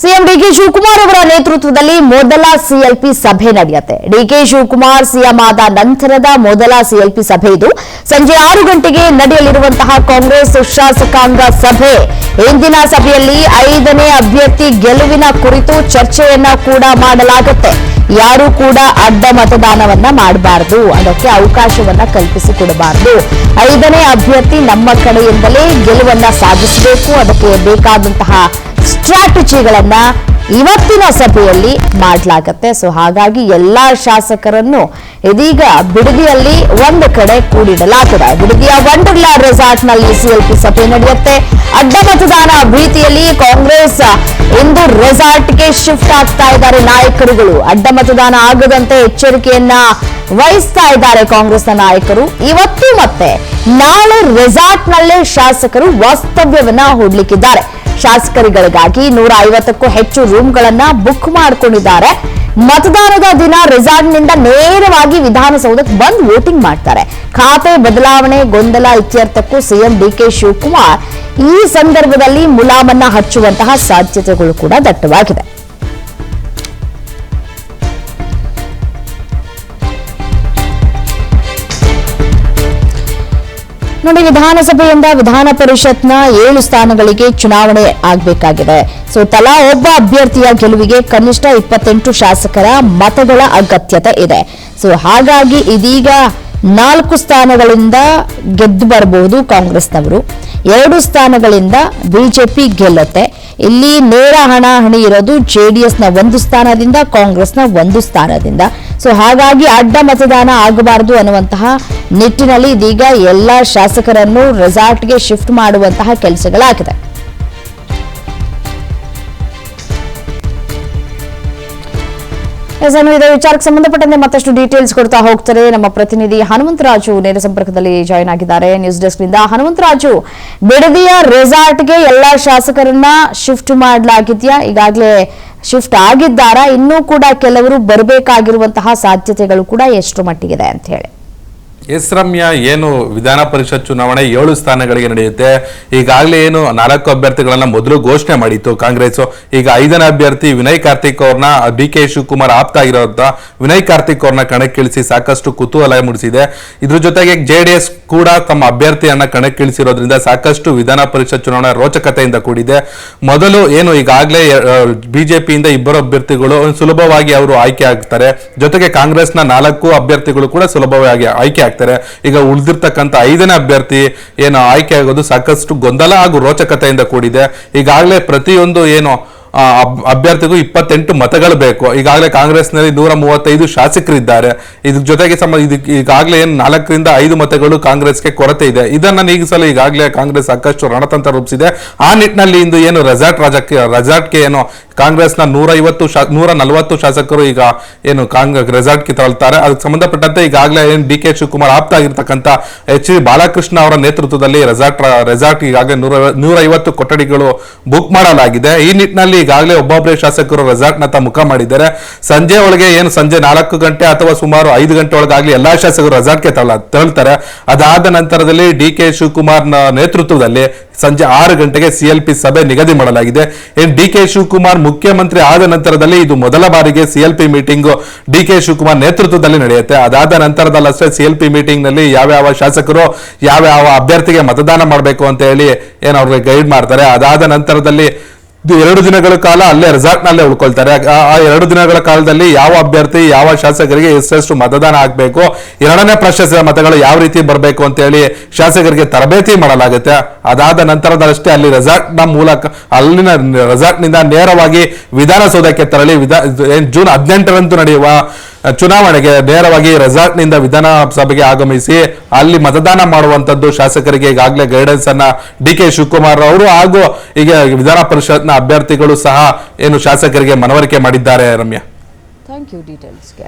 CM DK Shivakumar ಅವರ ನೇತೃತ್ವದಲ್ಲಿ ಮೊದಲ ಸಿಎಲ್ಪಿ ಸಭೆ ನಡೆಯುತ್ತೆ. ಡಿಕೆ ಶಿವಕುಮಾರ್ ಸಿಎಂ ಆದ ನಂತರದ ಮೊದಲ ಸಿಎಲ್ಪಿ ಸಭೆ ಇದು. ಸಂಜೆ 6 ಗಂಟೆಗೆ ನಡೆಯಲಿರುವಂತಹ ಕಾಂಗ್ರೆಸ್ ಶಾಸಕಾಂಗ ಸಭೆ. ಇಂದಿನ ಸಭೆಯಲ್ಲಿ 5ನೇ ಅಭ್ಯರ್ಥಿ ಗೆಲುವಿನ ಕುರಿತು ಚರ್ಚೆಯನ್ನ ಕೂಡ ಮಾಡಲಾಗುತ್ತೆ. ಯಾರು ಕೂಡ ಅಡ್ಡ ಮತದಾನವನ್ನ ಮಾಡಬಾರದು, ಅದಕ್ಕೆ ಅವಕಾಶವನ್ನ ಕಲ್ಪಿಸಿಕೊಡಬಾರದು. 5ನೇ ಅಭ್ಯರ್ಥಿ ನಮ್ಮ ಕಡೆಯಿಂದಲೇ ಗೆಲುವನ್ನ ಸಾಧಿಸಬೇಕು. ಅದಕ್ಕೆ ಬೇಕಾದಂತಹ ಸ್ಟ್ರಾಟಜಿಗಳನ್ನ ಇವತ್ತಿನ ಸಭೆಯಲ್ಲಿ ಮಾಡಲಾಗುತ್ತೆ. ಸೊ ಹಾಗಾಗಿ ಎಲ್ಲಾ ಶಾಸಕರನ್ನು ಇದೀಗ ಬಿಡದಿಯಲ್ಲಿ ಒಂದು ಕಡೆ ಕೂಡಿಡಲಾಗಿದೆ. ಬಿಡದಿಯ ವಂಡರ್ಲಾ ರೆಸಾರ್ಟ್ನಲ್ಲಿ ಸಿಎಲ್ಪಿ ಸಭೆ ನಡೆಯುತ್ತೆ. ಅಡ್ಡ ಮತದಾನ ಭೀತಿಯಲ್ಲಿ ಕಾಂಗ್ರೆಸ್ ಇಂದು ರೆಸಾರ್ಟ್ಗೆ ಶಿಫ್ಟ್ ಆಗ್ತಾ ಇದ್ದಾರೆ. ನಾಯಕರುಗಳು ಅಡ್ಡ ಮತದಾನ ಆಗದಂತೆ ಎಚ್ಚರಿಕೆಯನ್ನ ವಹಿಸ್ತಾ ಇದ್ದಾರೆ. ಕಾಂಗ್ರೆಸ್ನ ನಾಯಕರು ಇವತ್ತು ಮತ್ತೆ ನಾಳೆ ರೆಸಾರ್ಟ್ನಲ್ಲೇ ಶಾಸಕರು ವಾಸ್ತವ್ಯವನ್ನ ಹೂಡಲಿಕ್ಕಿದ್ದಾರೆ. ಶಾಸಕರುಗಳಿಗಾಗಿ 150ಕ್ಕೂ ಹೆಚ್ಚು ರೂಮ್ಗಳನ್ನ ಬುಕ್ ಮಾಡಿಕೊಂಡಿದ್ದಾರೆ. ಮತದಾನದ ದಿನ ರೆಸಾರ್ಟ್ನಿಂದ ನೇರವಾಗಿ ವಿಧಾನಸೌಧಕ್ಕೆ ಬಂದು ವೋಟಿಂಗ್ ಮಾಡ್ತಾರೆ. ಖಾತೆ ಬದಲಾವಣೆ ಗೊಂದಲ ಇತ್ಯರ್ಥಕ್ಕೂ ಸಿಎಂ ಡಿಕೆ ಶಿವಕುಮಾರ್ ಈ ಸಂದರ್ಭದಲ್ಲಿ ಮುಲಾಮನ್ನ ಹಚ್ಚುವಂತಹ ಸಾಧ್ಯತೆಗಳು ಕೂಡ ದಟ್ಟವಾಗಿದೆ. ನೋಡಿ, ವಿಧಾನಸಭೆಯಿಂದ ವಿಧಾನ ಪರಿಷತ್ನ 7 ಸ್ಥಾನಗಳಿಗೆ ಚುನಾವಣೆ ಆಗಬೇಕಾಗಿದೆ. ಸೊ ತಲಾ ಒಬ್ಬ ಅಭ್ಯರ್ಥಿಯ ಗೆಲುವಿಗೆ ಕನಿಷ್ಠ 28 ಶಾಸಕರ ಮತಗಳ ಅಗತ್ಯತೆ ಇದೆ. ಸೊ ಹಾಗಾಗಿ ಇದೀಗ 4 ಸ್ಥಾನಗಳಿಂದ ಗೆದ್ದು ಬರಬಹುದು ಕಾಂಗ್ರೆಸ್ನವರು. 2 ಸ್ಥಾನಗಳಿಂದ ಬಿಜೆಪಿ ಗೆಲ್ಲುತ್ತೆ. ಇಲ್ಲಿ ನೇರ ಹಣಾಹಣಿ ಇರೋದು ಜೆಡಿಎಸ್ನ 1 ಸ್ಥಾನದಿಂದ, ಕಾಂಗ್ರೆಸ್ನ 1 ಸ್ಥಾನದಿಂದ. ಸೊ ಹಾಗಾಗಿ ಅಡ್ಡ ಮತದಾನ ಆಗಬಾರದು ಅನ್ನುವಂತಹ ನಿಟ್ಟಿನಲ್ಲಿ ಇದೀಗ ಎಲ್ಲ ಶಾಸಕರನ್ನು ರೆಸಾರ್ಟ್ಗೆ ಶಿಫ್ಟ್ ಮಾಡುವಂತಹ ಕೆಲಸಗಳಾಗಿದೆ. ಇದೇ ವಿಚಾರಕ್ಕೆ ಸಂಬಂಧಪಟ್ಟಂತೆ ಮತ್ತಷ್ಟು ಡೀಟೇಲ್ಸ್ ಕೊಡ್ತಾ ಹೋಗ್ತಾರೆ ನಮ್ಮ ಪ್ರತಿನಿಧಿ ಹನುಮಂತರಾಜು ನೇರ ಸಂಪರ್ಕದಲ್ಲಿ ಜಾಯಿನ್ ಆಗಿದ್ದಾರೆ. ನ್ಯೂಸ್ ಡೆಸ್ಕ್ ನಿಂದ ಹನುಮಂತರಾಜು, ಬಿಡದಿಯ ರೆಸಾರ್ಟ್ಗೆ ಎಲ್ಲಾ ಶಾಸಕರನ್ನ ಶಿಫ್ಟ್ ಮಾಡಲಾಗಿದೆಯಾ? ಈಗಾಗಲೇ ಶಿಫ್ಟ್ ಆಗಿದ್ದಾರಾ? ಇನ್ನೂ ಕೂಡ ಕೆಲವರು ಬರಬೇಕಾಗಿರುವಂತಹ ಸಾಧ್ಯತೆಗಳು ಕೂಡ ಎಷ್ಟು ಮಟ್ಟಿಗಿದೆ ಅಂತ ಹೇಳಿ? ಎಸ್ ರಮ್ಯಾ, ಏನು ವಿಧಾನ ಪರಿಷತ್ ಚುನಾವಣೆ 7 ಸ್ಥಾನಗಳಿಗೆ ನಡೆಯುತ್ತೆ. ಈಗಾಗಲೇ ಏನು 4 ಅಭ್ಯರ್ಥಿಗಳನ್ನ ಮೊದಲು ಘೋಷಣೆ ಮಾಡಿತ್ತು ಕಾಂಗ್ರೆಸ್. ಈಗ 5ನೇ ಅಭ್ಯರ್ಥಿ ವಿನಯ್ ಕಾರ್ತಿಕ್ ಅವ್ರನ್ನ ಡಿಕೆ ಶಿವಕುಮಾರ್ ಆಪ್ತ ಆಗಿರೋಂಥ ವಿನಯ್ ಕಾರ್ತಿಕ್ ಅವ್ರನ್ನ ಕಣಕ್ಕಿಳಿಸಿ ಸಾಕಷ್ಟು ಕುತೂಹಲ ಮೂಡಿಸಿದೆ. ಇದ್ರ ಜೊತೆಗೆ ಜೆಡಿಎಸ್ ಕೂಡ ತಮ್ಮ ಅಭ್ಯರ್ಥಿಯನ್ನ ಕಣಕ್ಕಿಳಿಸಿರೋದ್ರಿಂದ ಸಾಕಷ್ಟು ವಿಧಾನ ಪರಿಷತ್ ಚುನಾವಣೆ ರೋಚಕತೆಯಿಂದ ಕೂಡಿದೆ. ಮೊದಲು ಏನು ಈಗಾಗಲೇ ಬಿಜೆಪಿಯಿಂದ 2 ಅಭ್ಯರ್ಥಿಗಳು ಸುಲಭವಾಗಿ ಅವರು ಆಯ್ಕೆ ಆಗ್ತಾರೆ. ಜೊತೆಗೆ ಕಾಂಗ್ರೆಸ್ನ 4 ಅಭ್ಯರ್ಥಿಗಳು ಕೂಡ ಸುಲಭವಾಗಿ ಆಯ್ಕೆ ಆಗ್ತಾರೆ. ಈಗ ಉಳಿದಿರ್ತಕ್ಕಂಥ 5ನೇ ಅಭ್ಯರ್ಥಿ ಏನು ಆಯ್ಕೆ ಆಗೋದು ಸಾಕಷ್ಟು ಗೊಂದಲ ಹಾಗೂ ರೋಚಕತೆಯಿಂದ ಕೂಡಿದೆ. ಈಗಾಗಲೇ ಪ್ರತಿಯೊಂದು ಏನು ಅಭ್ಯರ್ಥಿಗೂ 28 ಮತಗಳು ಬೇಕು. ಈಗಾಗಲೇ ಕಾಂಗ್ರೆಸ್ನಲ್ಲಿ 135 ಶಾಸಕರಿದ್ದಾರೆ. ಇದ್ರ ಜೊತೆಗೆ ಈಗಾಗಲೇ ಏನು 4 ರಿಂದ 5 ಮತಗಳು ಕಾಂಗ್ರೆಸ್ಗೆ ಕೊರತೆ ಇದೆ. ಇದನ್ನ ನೀಗಿಸಲು ಈಗಾಗಲೇ ಕಾಂಗ್ರೆಸ್ ಸಾಕಷ್ಟು ರಣತಂತ್ರ ರೂಪಿಸಿದೆ. ಆ ನಿಟ್ಟಿನಲ್ಲಿ ಇಂದು ಏನು ರೆಸಾರ್ಟ್ಗೆ ಏನು ಕಾಂಗ್ರೆಸ್ನ 140 ಶಾಸಕರು ಈಗ ಏನು ರೆಸಾರ್ಟ್ಗೆ ತೆರಳುತ್ತಾರೆ. ಅದಕ್ಕೆ ಸಂಬಂಧಪಟ್ಟಂತೆ ಈಗಾಗಲೇ ಏನು ಡಿಕೆ ಶಿವಕುಮಾರ್ ಆಪ್ತ ಆಗಿರ್ತಕ್ಕಂಥ ಎಚ್.ಡಿ. ಬಾಲಕೃಷ್ಣ ಅವರ ನೇತೃತ್ವದಲ್ಲಿ ರೆಸಾರ್ಟ್ ಈಗಾಗಲೇ 150 ಕೊಠಡಿಗಳು ಬುಕ್ ಮಾಡಲಾಗಿದೆ. ಈ ನಿಟ್ಟಿನಲ್ಲಿ ಈಗಾಗಲೇ ಒಬ್ಬೊಬ್ಬರೇ ಶಾಸಕರು ರೆಸಾರ್ಟ್ ನತ್ತ ಮುಖ ಮಾಡಿದ್ದಾರೆ. ಸಂಜೆ ಒಳಗೆ ಏನು ಸಂಜೆ 4 ಗಂಟೆ ಅಥವಾ ಸುಮಾರು 5 ಗಂಟೆ ಒಳಗಾಗಲಿ ಎಲ್ಲಾ ಶಾಸಕರು ರೆಸಾರ್ಟ್ಗೆ ತೆರಳುತ್ತಾರೆ. ಅದಾದ ನಂತರದಲ್ಲಿ ಡಿಕೆ ಶಿವಕುಮಾರ್ ನೇತೃತ್ವದಲ್ಲಿ ಸಂಜೆ 6 ಗಂಟೆಗೆ ಸಿಎಲ್ಪಿ ಸಭೆ ನಿಗದಿ ಮಾಡಲಾಗಿದೆ. ಡಿಕೆ ಶಿವಕುಮಾರ್ ಮುಖ್ಯಮಂತ್ರಿ ಆದ ನಂತರದಲ್ಲಿ ಇದು ಮೊದಲ ಬಾರಿಗೆ ಸಿಎಲ್ಪಿ ಮೀಟಿಂಗ್ ಡಿಕೆ ಶಿವಕುಮಾರ್ ನೇತೃತ್ವದಲ್ಲಿ ನಡೆಯುತ್ತೆ. ಅದಾದ ನಂತರದಲ್ಲಷ್ಟೇ ಸಿಎಲ್ಪಿ ಮೀಟಿಂಗ್ ನಲ್ಲಿ ಯಾವ ಶಾಸಕರು ಯಾವ ಅಭ್ಯರ್ಥಿಗೆ ಮತದಾನ ಮಾಡಬೇಕು ಅಂತ ಹೇಳಿ ಏನು ಅವ್ರಿಗೆ ಗೈಡ್ ಮಾಡ್ತಾರೆ. ಅದಾದ ನಂತರದಲ್ಲಿ 2 ದಿನಗಳ ಕಾಲ ಅಲ್ಲೇ ರೆಸಾರ್ಟ್ ನಲ್ಲೇ ಉಳ್ಕೊಳ್ತಾರೆ. ಆ 2 ದಿನಗಳ ಕಾಲದಲ್ಲಿ ಯಾವ ಅಭ್ಯರ್ಥಿ ಯಾವ ಶಾಸಕರಿಗೆ ಎಷ್ಟೆಷ್ಟು ಮತದಾನ ಆಗಬೇಕು, 2ನೇ ಪ್ರಶಸ್ತಿಯ ಮತಗಳು ಯಾವ ರೀತಿ ಬರಬೇಕು ಅಂತ ಹೇಳಿ ಶಾಸಕರಿಗೆ ತರಬೇತಿ ಮಾಡಲಾಗುತ್ತೆ. ಅದಾದ ನಂತರದಷ್ಟೇ ಅಲ್ಲಿ ಅಲ್ಲಿನ ರೆಸಾರ್ಟ್ ನಿಂದ ನೇರವಾಗಿ ವಿಧಾನಸೌಧಕ್ಕೆ ತೆರಳಿ ಜೂನ್ 18ರಂದು ನಡೆಯುವ ಚುನಾವಣೆಗೆ ನೇರವಾಗಿ ರೆಸಾರ್ಟ್ ನಿಂದ ವಿಧಾನಸಭೆಗೆ ಆಗಮಿಸಿ ಅಲ್ಲಿ ಮತದಾನ ಮಾಡುವಂತದ್ದು ಶಾಸಕರಿಗೆ ಈಗಾಗಲೇ ಗೈಡೆನ್ಸ್ ಅನ್ನ ಡಿಕೆ ಶಿವಕುಮಾರ್ ಅವರು ಹಾಗೂ ಈಗ ವಿಧಾನ ಪರಿಷತ್ನ ಅಭ್ಯರ್ಥಿಗಳು ಸಹ ಏನು ಶಾಸಕರಿಗೆ ಮನವರಿಕೆ ಮಾಡಿದ್ದಾರೆ. Ramya, thank you ಡೀಟೇಲ್ಸ್ಗೆ.